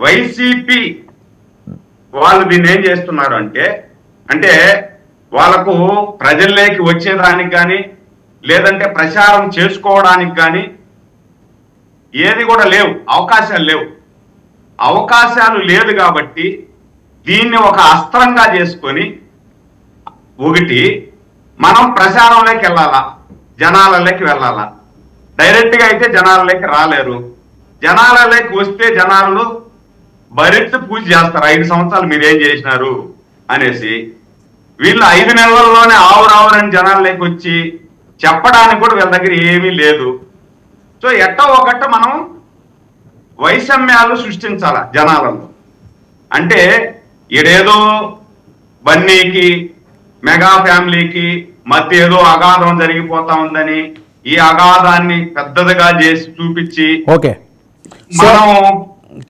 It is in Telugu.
వైసీపీ వాళ్ళు దీన్ని ఏం చేస్తున్నారు అంటే వాళ్ళకు ప్రజల్లోకి వచ్చేదానికి కానీ లేదంటే ప్రచారం చేసుకోవడానికి కానీ ఏది కూడా లేవు, అవకాశాలు లేదు కాబట్టి దీన్ని ఒక అస్త్రంగా చేసుకొని ఒకటి మనం ప్రచారంలోకి వెళ్ళాలా, జనాలలోకి వెళ్ళాలా. డైరెక్ట్గా అయితే జనాలలోకి రాలేరు. జనాలలోకి వస్తే జనాలు బరిత్తు పూజ చేస్తారు, 5 సంవత్సరాలు మీరేం చేసినారు అనేసి. వీళ్ళు 5 నెలల్లోనే ఆవురావురని జనాల్లోకి వచ్చి చెప్పడానికి కూడా వీళ్ళ దగ్గర ఏమీ లేదు. సో ఎట్టో ఒకట మనం వైషమ్యాలు సృష్టించాల జనాలలో. అంటే ఈడేదో బన్నీకి మెగా ఫ్యామిలీకి మధ్య ఏదో అగాధం జరిగిపోతా ఉందని ఈ అగాధాన్ని పెద్దదిగా చేసి చూపించి మనం